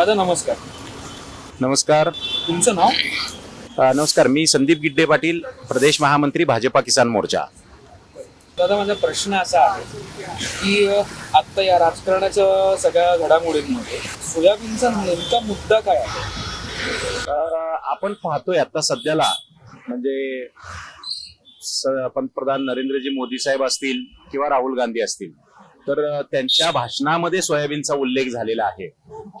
दादा नमस्कार. नमस्कार. तुमचं नाव? नमस्कार, मी संदीप गिड्डे पाटील, प्रदेश महामंत्री भाजपा किसान मोर्चा. दादा माझा प्रश्न असा आहे की आत्ता या राजकारणाच्या सगळ्या घडामोडींमध्ये सोयाबीनचा नेमका मुद्दा काय आहे? आपण पाहतोय आता सध्याला म्हणजे पंतप्रधान नरेंद्रजी मोदी साहेब असतील किंवा राहुल गांधी असतील, तर त्यांच्या भाषणामध्ये सोयाबीनचा उल्लेख झालेला आहे.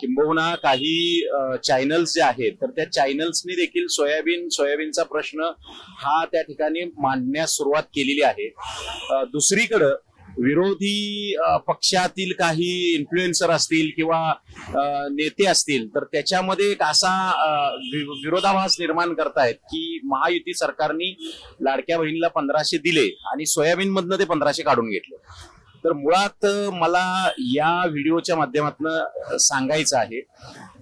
किंबहुना काही चॅनल्स जे आहेत तर त्या चॅनल्सनी देखील सोयाबीनचा प्रश्न हा त्या ठिकाणी मांडण्यास सुरुवात केलेली आहे. दुसरीकडं विरोधी पक्षातील काही इन्फ्लुएन्सर असतील किंवा नेते असतील तर त्याच्यामध्ये एक असा विरोधाभास निर्माण करतायत की महायुती सरकारने लाडक्या बहिणीला 1500 दिले आणि सोयाबीन मधनं ते 1500 काढून घेतले. तर मुळात मला या व्हिडिओच्या माध्यमातून सांगायचं आहे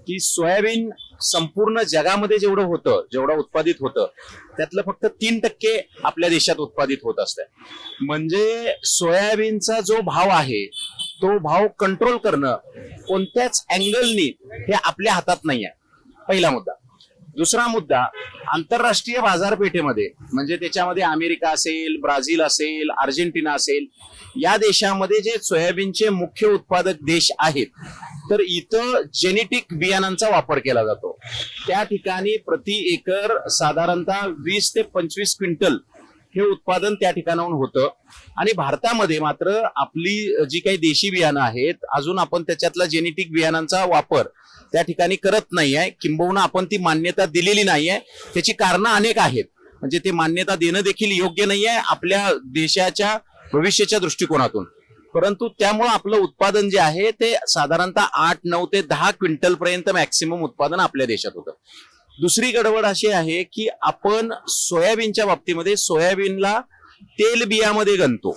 की सोयाबीन संपूर्ण जगामध्ये जेवढं उत्पादित होतं त्यातलं फक्त 3% आपल्या देशात उत्पादित होत असतं. म्हणजे सोयाबीनचा जो भाव आहे तो भाव कंट्रोल करणं कोणत्याच अँगलनी हे आपल्या हातात नाही आहे. पहिला मुद्दा. दुसरा मुद्दा, आंतरराष्ट्रीय बाजारपेठेमध्ये म्हणजे त्याच्यामध्ये अमेरिका असेल, ब्राझील असेल, अर्जेंटिना असेल, या देशामध्ये जे सोयाबीनचे मुख्य उत्पादक देश आहेत तर इथं जेनेटिक बियाणांचा वापर केला जातो. त्या ठिकाणी प्रति एकर साधारणतः 20 ते 25 क्विंटल हे उत्पादन त्या ठिकाणाहून होतं. आणि भारतामध्ये मात्र आपली जी काही देशी बियाणं आहेत अजून आपण त्याच्यातला जेनेटिक बियाणांचा वापर त्या ठिकाणी करत नाहीये. किंबहुना आपण ती मान्यता दिलेली नाहीये. त्याची कारणं अनेक आहेत. म्हणजे ते मान्यता देणं देखील योग्य नाहीये आपल्या देशाच्या भविष्याच्या दृष्टिकोनातून. परंतु त्यामुळे आपलं उत्पादन जे आहे ते साधारणतः 8, 9 ते 10 क्विंटल पर्यंत मॅक्सिमम उत्पादन आपल्या देशात होतं. दुसरी गडबड अशी आहे की आपण सोयाबीनच्या बाबतीमध्ये सोयाबीनला तेल बियामध्ये गणतो.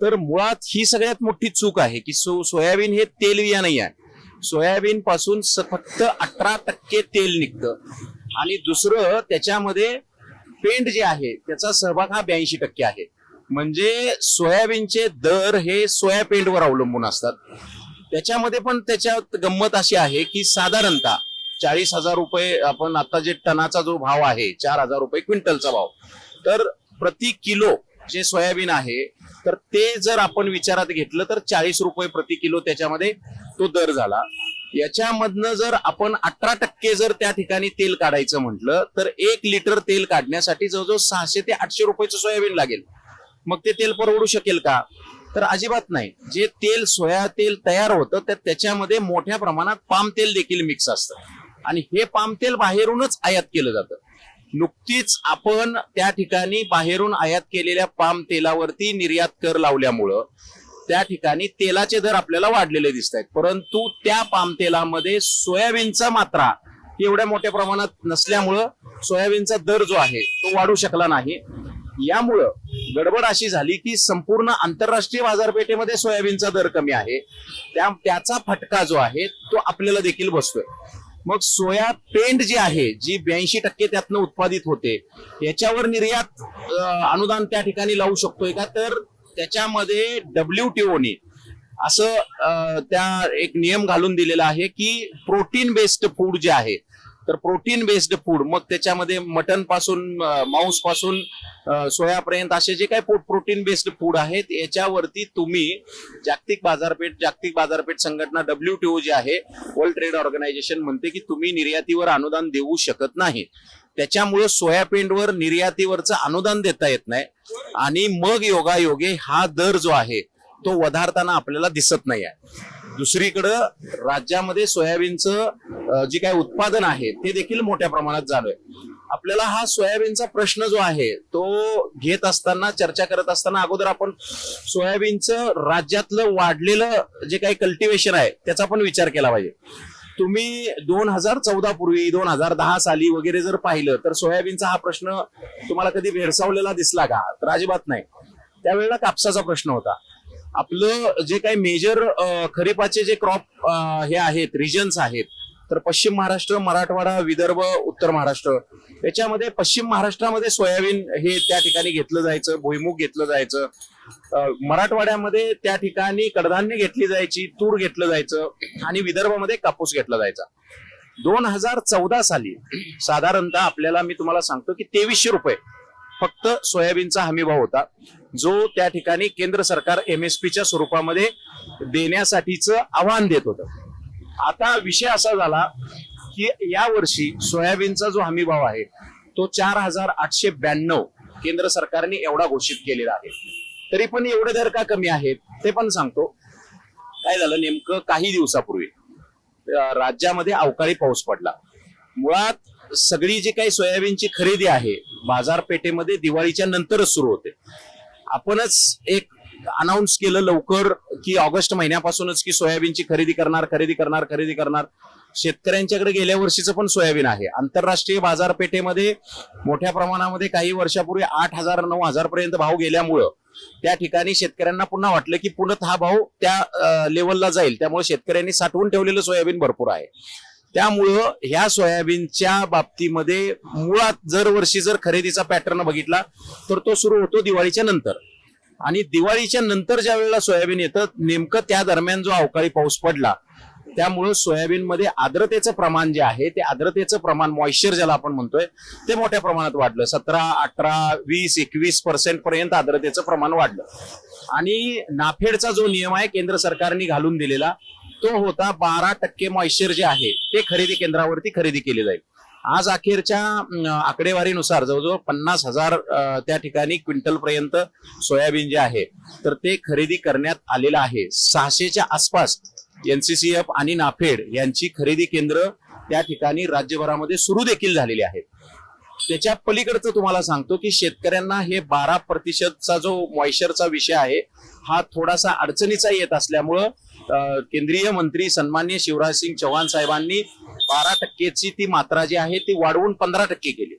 तर मुळात ही सगळ्यात मोठी चूक आहे की सोयाबीन हे तेल बिया नाही आहे. सोयाबीन पासून फक्त 18% तेल निघतं आणि दुसरं त्याच्यामध्ये पेंड जे आहे त्याचा सहभाग हा 82% आहे. म्हणजे सोयाबीनचे दर हे सोया पेंडवर अवलंबून असतात. त्याच्यामध्ये पण त्याच्यात गंमत अशी आहे की साधारणतः 40,000 रुपये आपण आता जे टनाचा जो भाव आहे 4,000 रुपये क्विंटलचा भाव, तर प्रति किलो जे सोयाबीन आहे तर ते जर आपण विचारात घेतलं तर 40 रुपये प्रति किलो त्याच्यामध्ये तो दर झाला. याच्यामधनं जर आपण 18% जर त्या ठिकाणी तेल काढायचं म्हटलं तर 1 लिटर तेल काढण्यासाठी जवळजवळ 600 ते 800 रुपयाचं सोयाबीन लागेल. मग ते तेल परवडू शकेल का? तर अजिबात नाही. जे तेल सोया तेल तयार होतं तर त्याच्यामध्ये मोठ्या प्रमाणात पाम तेल देखील मिक्स असतं आणि हे पाम तेल बाहेरूनच आयात केलं जातं. नुकतीच आपण त्या ठिकाणी बाहेरून आयात केलेल्या पाम तेलावरती निर्यात कर लावल्यामुळं त्या ठिकाणी तेलाचे दर आपल्याला वाढलेले दिसत आहेत. परंतु त्या पाम तेलामध्ये सोयाबीनचा मात्रा एवढ्या मोठ्या प्रमाणात नसल्यामुळं सोयाबीनचा दर जो आहे तो वाढू शकला नाही. यामुळं गडबड अशी झाली की संपूर्ण आंतरराष्ट्रीय बाजारपेठेमध्ये सोयाबीनचा दर कमी आहे. त्याचा फटका जो आहे तो आपल्याला देखील बसतोय. मग सोया पेंड जी आहे जी 82% त्यातनं उत्पादित होते याच्यावर निर्यात अनुदान त्या ठिकाणी लावू शकतोय का? तर त्याच्यामध्ये WTOने असं त्या एक नियम घालून दिलेला आहे की प्रोटीन बेस्ड फूड जे आहे तर प्रोटीन बेस्ड फूड, मग त्याच्यामध्ये मटन पासून मांस पासून सोयापर्यंत असे जे काही प्रोटीन बेस्ड फूड आहेत याच्यावरती तुम्ही जागतिक बाजारपेठ संघटना WTO जी आहे, वर्ल्ड ट्रेड ऑर्गनायझेशन, म्हणते की तुम्ही निर्यातीवर अनुदान देऊ शकत नाही. त्याच्यामुळे सोयाबीनवर निर्यातीवरचं अनुदान देता येत नाही आणि मग योगायोगे हा दर जो आहे तो वधारताना आपल्याला दिसत नाही आहे. दुसरीकडं राज्यामध्ये सोयाबीनचं जे काही उत्पादन आहे ते देखील मोठ्या प्रमाणात झालंय. आपल्याला हा सोयाबीनचा प्रश्न जो आहे तो घेत असताना, चर्चा करत असताना अगोदर आपण सोयाबीनचं राज्यातलं वाढलेलं जे काही कल्टिवेशन आहे त्याचा पण विचार केला पाहिजे. तुम्ही 2014 पूर्वी 2010 साली वगैरे जर पाहिलं तर सोयाबीनचा हा प्रश्न तुम्हाला कधी भेडसावलेला दिसला का? तर अजिबात नाही. त्यावेळेला कापसाचा प्रश्न होता. आपलं जे काही मेजर खरीपाचे जे क्रॉप हे आहेत, रिजन्स आहेत, तर पश्चिम महाराष्ट्र, मराठवाडा, विदर्भ, उत्तर महाराष्ट्र, याच्यामध्ये पश्चिम महाराष्ट्रामध्ये सोयाबीन हे त्या ठिकाणी घेतलं जायचं, भुईमुग घेतलं जायचं. मराठवाड्यामध्ये त्या ठिकाणी कडधान्य घेतली जायची, तूर घेतलं जायचं आणि विदर्भामध्ये कापूस घेतला जायचा. 2014 साली साधारणतः आपल्याला मी तुम्हाला सांगतो की 2300 रुपये फक्त सोयाबीनचा हमीभाव होता, जो त्या ठिकाणी केंद्र सरकार MSPच्या स्वरूपामध्ये देण्यासाठीचं आव्हान देत होतं. आता विषय असा झाला की या वर्षी सोयाबीनचा जो हमीभाव आहे तो 4892 केंद्र सरकारने एवढा घोषित केलेला आहे. तरी पण एवढे दर का कमी आहेत ते पण सांगतो. काय झालं, नेमकं काही दिवसापूर्वी राज्यामध्ये अवकाळी पाऊस पडला. मुळात सगळी जी काही सोयाबीनची खरेदी आहे बाजारपेठेमध्ये दिवाळीच्या नंतरच सुरू होते. आपणच एक अनाऊन्स केलं लवकर की ऑगस्ट महिन्यापासूनच की सोयाबीनची खरेदी करणार. शेतकऱ्यांच्याकडे गेल्या वर्षीचं पण सोयाबीन आहे. आंतरराष्ट्रीय बाजारपेठेमध्ये मोठ्या प्रमाणामध्ये काही वर्षापूर्वी 8,000-9,000 पर्यंत भाव गेल्यामुळं त्या ठिकाणी शेतकऱ्यांना पुन्हा वाटलं की पुन्हा हा भाव त्या लेवलला जाईल. त्यामुळे शेतकऱ्यांनी साठवून ठेवलेलं सोयाबीन भरपूर आहे. त्यामुळं ह्या सोयाबीनच्या बाबतीमध्ये मुळात दरवर्षी जर खरेदीचा पॅटर्न बघितला तर तो सुरू होतो दिवाळीच्या नंतर. आणि दिवाळीच्या नंतर ज्या वेळेला सोयाबीन येतं नेमकं त्या दरम्यान जो अवकाळी पाऊस पडला त्यामुळे सोयाबीनमध्ये आर्द्रतेचं प्रमाण जे आहे ते आर्द्रतेचं प्रमाण मॉइश्चर ज्याला आपण म्हणतोय ते मोठ्या प्रमाणात वाढलं. 17, 18, 20, 21% पर्यंत आर्द्रतेचं प्रमाण वाढलं. आणि नाफेडचा जो नियम आहे केंद्र सरकारने घालून दिलेला तो होता 12% मॉइश्चर जे आहे ते खरेदी केंद्रावरती खरेदी केली जाईल. आज अखेरच्या आकडेवारीनुसार जवळजवळ 50,000 त्या ठिकाणी क्विंटल पर्यंत सोयाबीन जे आहे तर ते खरेदी करण्यात आलेलं आहे. 600च्या आसपास NCCF आणि नाफेड यांची खरेदी केंद्र त्या ठिकाणी राज्यभरामध्ये सुरू देखील झालेली आहेत. त्याच्या पलीकडचं तुम्हाला सांगतो की शेतकऱ्यांना हे 12%चा जो मॉइश्चरचा विषय आहे हा थोडासा अडचणीचा येत असल्यामुळं केंद्रीय मंत्री सन्माननीय शिवराज सिंग चौहान साहेबांनी 12%ची ती मात्रा जी आहे ती वाढवून 15% केली.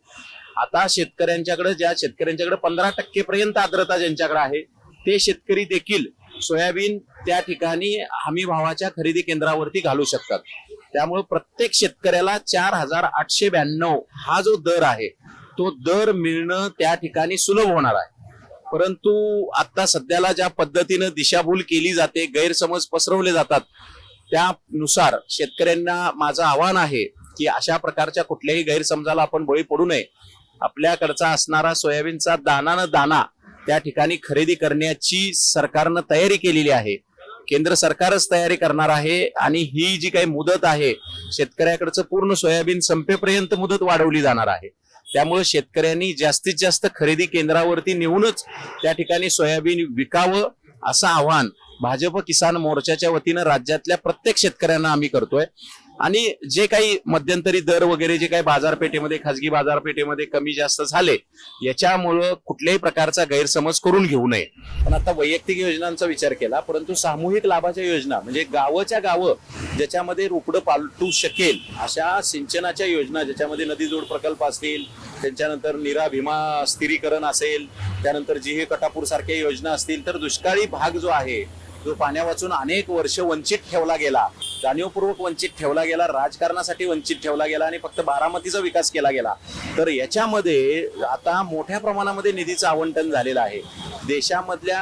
आता ज्या शेतकऱ्यांच्याकडे 15% पर्यंत आर्द्रता ज्यांच्याकडे आहे ते शेतकरी देखील सोयाबीन त्या ठिकाणी हमी भावाच्या खरेदी केंद्रावरती घालू शकतात. त्यामुळे प्रत्येक शेतकऱ्याला 4892 हा जो दर आहे तो दर मिळणं त्या ठिकाणी सुलभ होणार आहे. परंतु आता सध्याला ज्या पद्धतीनं दिशाभूल केली जाते, गैरसमज पसरवले जातात, त्यानुसार शेतकऱ्यांना माझं आव्हान आहे की अशा प्रकारच्या कुठल्याही गैरसमजाला आपण बळी पडू नये. आपल्याकडचा असणारा सोयाबीनचा दाना न दाना त्या ठिकाणी खरेदी करण्याची सरकारनं तयारी केलेली आहे. केंद्र सरकारच तयारी करणार आहे. आणि ही जी काही मुदत आहे शेतकऱ्याकडचं पूर्ण सोयाबीन संपेपर्यंत मुदत वाढवली जाणार आहे. त्यामुळे शेतकऱ्यांनी जास्तीत जास्त खरेदी केंद्रावरती नेऊनच त्या ठिकाणी सोयाबीन विकावं असं आवाहन भाजप किसान मोर्चाच्या वतीनं राज्यातल्या प्रत्येक शेतकऱ्यांना आम्ही करतोय. आणि जे काही मध्यंतरी दर वगैरे जे काही बाजारपेठेमध्ये खाजगी बाजारपेठेमध्ये कमी जास्त झाले याच्यामुळं कुठल्याही प्रकारचा गैरसमज करून घेऊ नये. पण आता वैयक्तिक योजनांचा विचार केला, परंतु सामूहिक लाभाच्या योजना म्हणजे गावच्या गावं ज्याच्यामध्ये रोपडं पालटू शकेल अशा सिंचनाच्या योजना, ज्याच्यामध्ये नदी जोड प्रकल्प असतील, त्यांच्यानंतर नीरा भीमा स्थिरीकरण असेल, त्यानंतर जिहे कटापूर सारख्या योजना असतील, तर दुष्काळी भाग जो आहे जो पाण्या वाचून अनेक वर्ष वंचित ठेवला गेला, जाणीवपूर्वक वंचित ठेवला गेला, राजकारणासाठी वंचित ठेवला गेला आणि फक्त बारामतीचा विकास केला गेला. तर याच्यामध्ये आता मोठ्या प्रमाणामध्ये निधीचं आवंटन झालेलं आहे. देशामधल्या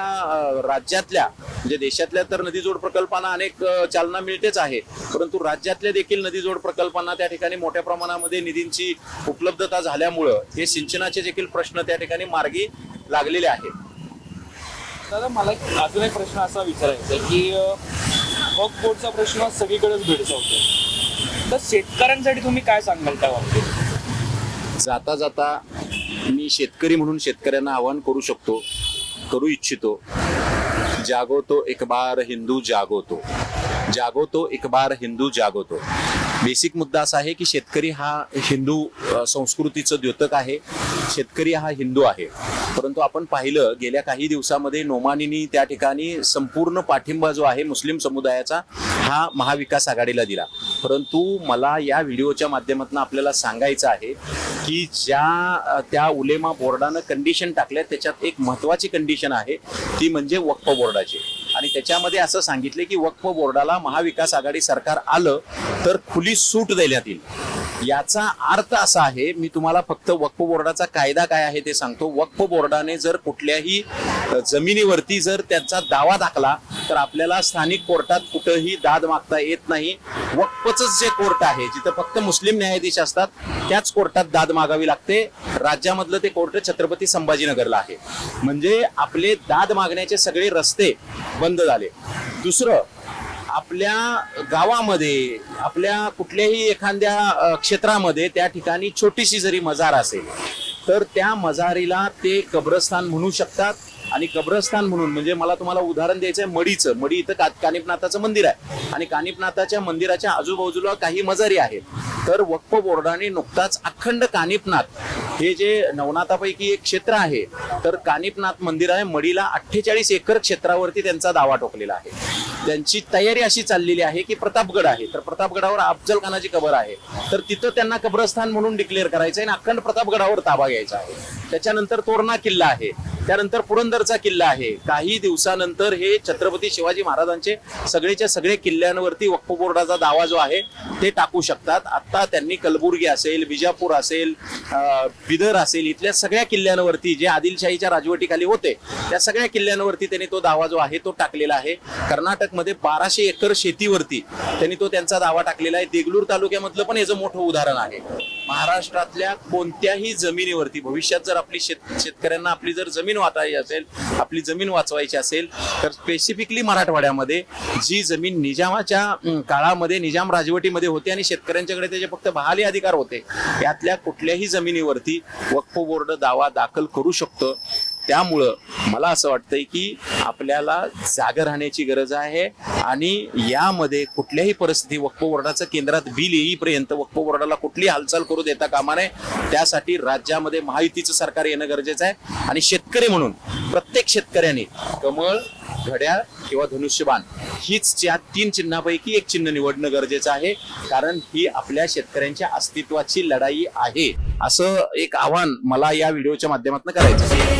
राज्यातल्या म्हणजे देशातल्या तर नदी जोड प्रकल्पांना अनेक चालना मिळतेच आहे, परंतु राज्यातल्या देखील नदी जोड प्रकल्पांना त्या ठिकाणी मोठ्या प्रमाणामध्ये निधींची उपलब्धता झाल्यामुळं हे सिंचनाचे देखील प्रश्न त्या ठिकाणी मार्गी लागलेले आहेत. दादा, मला अजून एक प्रश्न असा विचारायचा आहे की वक्फ बोर्डचा प्रश्न सगळीकडेच भेडसावतो, तर शेतकऱ्यांसाठी तुम्ही काय सांगाल त्या बाबतीत? जाता जाता मी शेतकरी म्हणून शेतकऱ्यांना आवाहन करू इच्छितो, जागो तो एक बार हिंदू जागो तो, जागो तो एक बार हिंदू जागो तो. बेसिक मुद्दा असा आहे की शेतकरी हा हिंदू संस्कृतीचं द्योतक आहे, शेतकरी हा हिंदू आहे. परंतु आपण पाहिलं गेल्या काही दिवसामध्ये नोमानींनी त्या ठिकाणी संपूर्ण पाठिंबा जो आहे मुस्लिम समुदायाचा हा महाविकास आघाडीला दिला. परंतु मला या व्हिडिओच्या माध्यमातून आपल्याला सांगायचं आहे की त्या उलेमा बोर्डानं कंडिशन टाकल्या त्याच्यात एक महत्वाची कंडिशन आहे, ती म्हणजे वक्फ बोर्डाची. आणि त्याच्यामध्ये असं सांगितले की वक्फ बोर्डाला महाविकास आघाडी सरकार आलं तर खुली सूट देण्यात येईल. याचा अर्थ असा आहे, मी तुम्हाला फक्त वक्फ बोर्डाचा कायदा काय आहे ते सांगतो. वक्फ बोर्डाने जर कुठल्याही जमिनीवरती जर त्यांचा दावा दाखला तर आपल्याला स्थानिक कोर्टात कुठंही दाद मागता येत नाही. वक्फच जे कोर्ट आहे जिथं फक्त मुस्लिम न्यायाधीश असतात त्याच कोर्टात दाद मागावी लागते. राज्यामधलं ते कोर्ट छत्रपती संभाजीनगरला आहे. म्हणजे आपले दाद मागण्याचे सगळे रस्ते बंद झाले. दुसरं, आपल्या गावामध्ये आपल्या कुठल्याही एखाद्या क्षेत्रामध्ये त्या ठिकाणी छोटीशी जरी मजार असेल तर त्या मजारीला ते कब्रस्तान म्हणू शकतात. आणि कब्रस्तान म्हणून म्हणजे मला तुम्हाला उदाहरण द्यायचं आहे मढीचं. मढी इथं कानिफनाथाचं मंदिर आहे आणि कानिफनाथाच्या मंदिराच्या आजूबाजूला काही मजारी आहेत. तर वक्फ बोर्डाने नुकताच अखंड कानिफनाथ हे जे नवनाथापैकी एक क्षेत्र आहे तर कानिफनाथ मंदिर आहे मढीला 48 एकर क्षेत्रावरती त्यांचा दावा ठोकलेला आहे. त्यांची तयारी अशी चाललेली आहे की प्रतापगड आहे तर प्रतापगडावर अफजल खानाची कबर आहे तर तिथं त्यांना कब्रस्तान म्हणून डिक्लेअर करायचं आहे आणि अखंड प्रतापगडावर ताबा घ्यायचा आहे. त्याच्यानंतर तोरणा किल्ला आहे, त्यानंतर पुरंदरचा किल्ला आहे. काही दिवसानंतर हे छत्रपती शिवाजी महाराजांचे सगळेच्या सगळे किल्ल्यांवरती वक्फ बोर्डाचा दावा जो आहे ते टाकू शकतात. आता त्यांनी कलबुर्गी असेल, बिजापूर असेल, बिदर असेल, इथल्या सगळ्या किल्ल्यांवरती जे आदिलशाहीच्या राजवटीखाली होते त्या सगळ्या किल्ल्यांवरती त्यांनी तो दावा जो आहे तो टाकलेला आहे. कर्नाटकमध्ये 1200 एकर शेतीवरती त्यांनी तो त्यांचा दावा टाकलेला आहे. देगलूर तालुक्यामधलं पण याचं मोठं उदाहरण आहे. महाराष्ट्रातल्या कोणत्याही जमिनीवरती भविष्यात जर आपली शेतकऱ्यांना आपली जर जमीन वाचायची असेल, आपली जमीन वाचवायची असेल तर स्पेसिफिकली मराठवाड्यामध्ये जी जमीन निजामाच्या काळामध्ये निजाम राजवटीमध्ये होती आणि शेतकऱ्यांच्याकडे त्याचे फक्त बहाली अधिकार होते, यातल्या कुठल्याही जमिनीवरती वक्फ बोर्ड दावा दाखल करू शकतो. त्यामुळं मला असं वाटतंय की आपल्याला जागं राहण्याची गरज आहे आणि यामध्ये कुठल्याही परिस्थिती वक्फ बोर्डाचं केंद्रात बिल येईपर्यंत वक्फ बोर्डाला कुठली हालचाल करू देता कामा नये. त्यासाठी राज्यामध्ये महायुतीचं सरकार येणं गरजेचं आहे आणि शेतकरी म्हणून प्रत्येक शेतकऱ्याने कमळ, घड्याळ किंवा धनुष्यबाण हीच या 3 चिन्हापैकी एक चिन्ह निवडणं गरजेचं आहे. कारण ही आपल्या शेतकऱ्यांच्या अस्तित्वाची लढाई आहे. असं एक आव्हान मला या व्हिडिओच्या माध्यमातून करायचं आहे.